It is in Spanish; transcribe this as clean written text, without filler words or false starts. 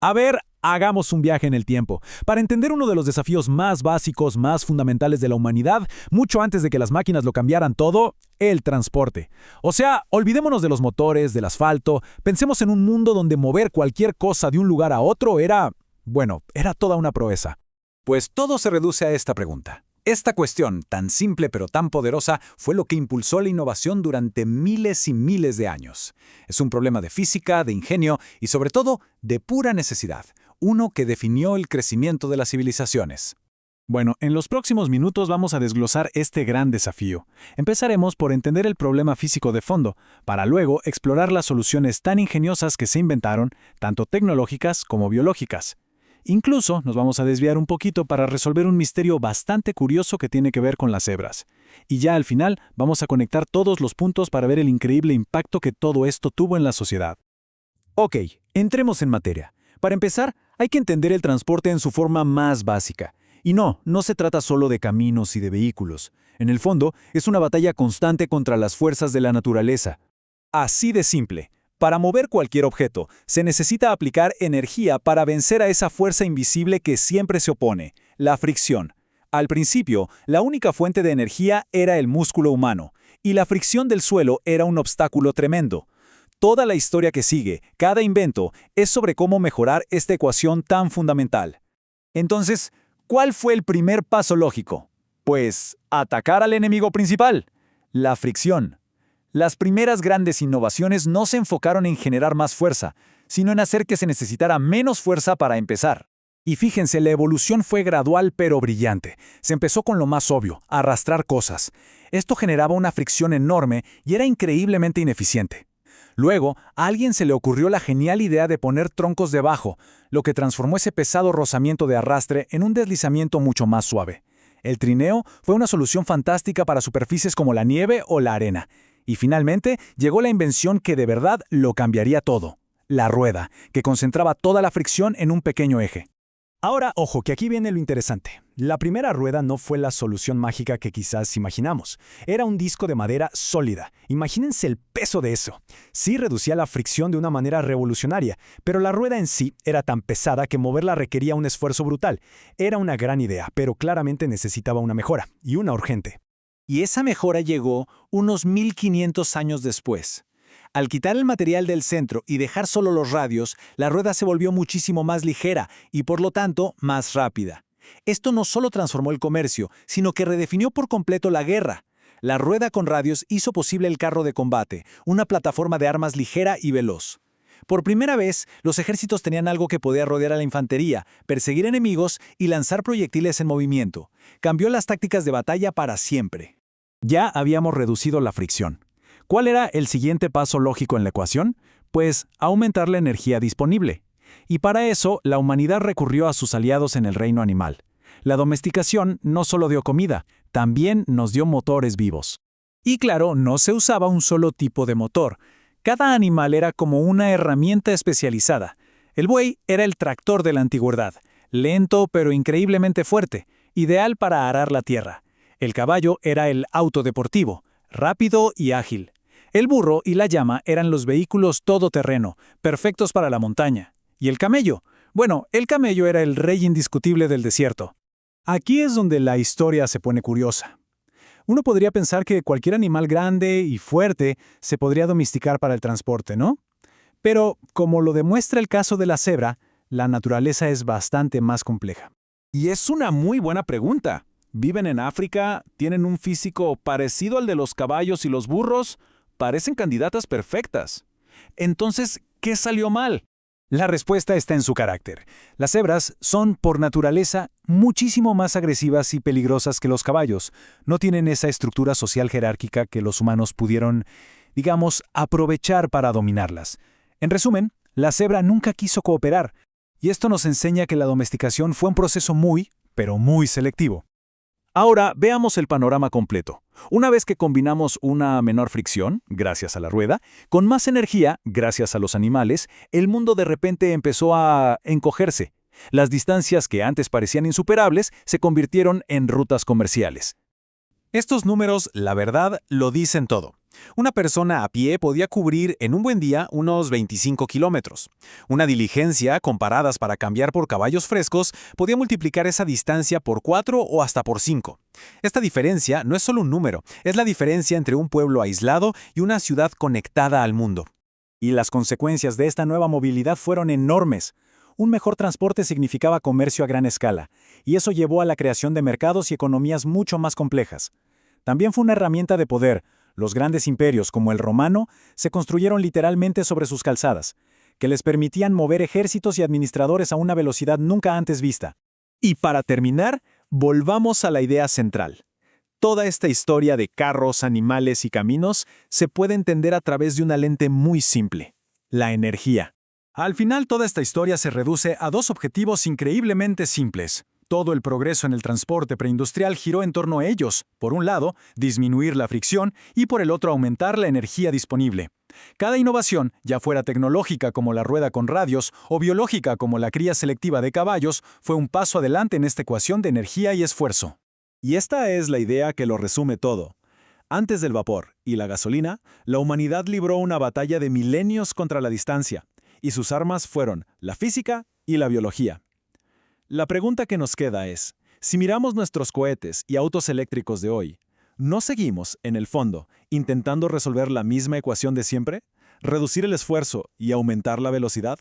A ver, hagamos un viaje en el tiempo, para entender uno de los desafíos más básicos, más fundamentales de la humanidad, mucho antes de que las máquinas lo cambiaran todo, el transporte. O sea, olvidémonos de los motores, del asfalto, pensemos en un mundo donde mover cualquier cosa de un lugar a otro era toda una proeza. Pues todo se reduce a esta pregunta. Esta cuestión, tan simple pero tan poderosa, fue lo que impulsó la innovación durante miles y miles de años. Es un problema de física, de ingenio y sobre todo de pura necesidad, uno que definió el crecimiento de las civilizaciones. Bueno, en los próximos minutos vamos a desglosar este gran desafío. Empezaremos por entender el problema físico de fondo, para luego explorar las soluciones tan ingeniosas que se inventaron, tanto tecnológicas como biológicas. Incluso nos vamos a desviar un poquito para resolver un misterio bastante curioso que tiene que ver con las cebras. Y ya al final vamos a conectar todos los puntos para ver el increíble impacto que todo esto tuvo en la sociedad. Ok, entremos en materia. Para empezar, hay que entender el transporte en su forma más básica. Y no se trata solo de caminos y de vehículos. En el fondo, es una batalla constante contra las fuerzas de la naturaleza. Así de simple. Para mover cualquier objeto, se necesita aplicar energía para vencer a esa fuerza invisible que siempre se opone, la fricción. Al principio, la única fuente de energía era el músculo humano, y la fricción del suelo era un obstáculo tremendo. Toda la historia que sigue, cada invento, es sobre cómo mejorar esta ecuación tan fundamental. Entonces, ¿cuál fue el primer paso lógico? Pues, atacar al enemigo principal, la fricción. Las primeras grandes innovaciones no se enfocaron en generar más fuerza, sino en hacer que se necesitara menos fuerza para empezar. Y fíjense, la evolución fue gradual pero brillante. Se empezó con lo más obvio, arrastrar cosas. Esto generaba una fricción enorme y era increíblemente ineficiente. Luego, a alguien se le ocurrió la genial idea de poner troncos debajo, lo que transformó ese pesado rozamiento de arrastre en un deslizamiento mucho más suave. El trineo fue una solución fantástica para superficies como la nieve o la arena. Y finalmente llegó la invención que de verdad lo cambiaría todo: la rueda, que concentraba toda la fricción en un pequeño eje. Ahora, ojo, que aquí viene lo interesante. La primera rueda no fue la solución mágica que quizás imaginamos. Era un disco de madera sólida. Imagínense el peso de eso. Sí reducía la fricción de una manera revolucionaria, pero la rueda en sí era tan pesada que moverla requería un esfuerzo brutal. Era una gran idea, pero claramente necesitaba una mejora, y una urgente. Y esa mejora llegó unos 1500 años después. Al quitar el material del centro y dejar solo los radios, la rueda se volvió muchísimo más ligera y por lo tanto más rápida. Esto no solo transformó el comercio, sino que redefinió por completo la guerra. La rueda con radios hizo posible el carro de combate, una plataforma de armas ligera y veloz. Por primera vez, los ejércitos tenían algo que podía rodear a la infantería, perseguir enemigos y lanzar proyectiles en movimiento. Cambió las tácticas de batalla para siempre. Ya habíamos reducido la fricción. ¿Cuál era el siguiente paso lógico en la ecuación? Pues aumentar la energía disponible. Y para eso, la humanidad recurrió a sus aliados en el reino animal. La domesticación no solo dio comida, también nos dio motores vivos. Y claro, no se usaba un solo tipo de motor. Cada animal era como una herramienta especializada. El buey era el tractor de la antigüedad, lento pero increíblemente fuerte, ideal para arar la tierra. El caballo era el auto deportivo, rápido y ágil. El burro y la llama eran los vehículos todoterreno, perfectos para la montaña. ¿Y el camello? Bueno, el camello era el rey indiscutible del desierto. Aquí es donde la historia se pone curiosa. Uno podría pensar que cualquier animal grande y fuerte se podría domesticar para el transporte, ¿no? Pero, como lo demuestra el caso de la cebra, la naturaleza es bastante más compleja. Y es una muy buena pregunta. Viven en África, tienen un físico parecido al de los caballos y los burros, parecen candidatas perfectas. Entonces, ¿qué salió mal? La respuesta está en su carácter. Las cebras son, por naturaleza, muchísimo más agresivas y peligrosas que los caballos. No tienen esa estructura social jerárquica que los humanos pudieron, digamos, aprovechar para dominarlas. En resumen, la cebra nunca quiso cooperar. Y esto nos enseña que la domesticación fue un proceso muy, pero muy selectivo. Ahora veamos el panorama completo. Una vez que combinamos una menor fricción, gracias a la rueda, con más energía, gracias a los animales, el mundo de repente empezó a encogerse. Las distancias que antes parecían insuperables se convirtieron en rutas comerciales. Estos números, la verdad, lo dicen todo. Una persona a pie podía cubrir en un buen día unos 25 kilómetros. Una diligencia, comparadas para cambiar por caballos frescos, podía multiplicar esa distancia por 4 o hasta por 5. Esta diferencia no es solo un número, es la diferencia entre un pueblo aislado y una ciudad conectada al mundo. Y las consecuencias de esta nueva movilidad fueron enormes. Un mejor transporte significaba comercio a gran escala, y eso llevó a la creación de mercados y economías mucho más complejas. También fue una herramienta de poder. Los grandes imperios, como el romano, se construyeron literalmente sobre sus calzadas, que les permitían mover ejércitos y administradores a una velocidad nunca antes vista. Y para terminar, volvamos a la idea central. Toda esta historia de carros, animales y caminos se puede entender a través de una lente muy simple: la energía. Al final, toda esta historia se reduce a dos objetivos increíblemente simples. Todo el progreso en el transporte preindustrial giró en torno a ellos. Por un lado, disminuir la fricción y por el otro, aumentar la energía disponible. Cada innovación, ya fuera tecnológica como la rueda con radios o biológica como la cría selectiva de caballos, fue un paso adelante en esta ecuación de energía y esfuerzo. Y esta es la idea que lo resume todo. Antes del vapor y la gasolina, la humanidad libró una batalla de milenios contra la distancia, y sus armas fueron la física y la biología. La pregunta que nos queda es, si miramos nuestros cohetes y autos eléctricos de hoy, ¿no seguimos, en el fondo, intentando resolver la misma ecuación de siempre? ¿Reducir el esfuerzo y aumentar la velocidad?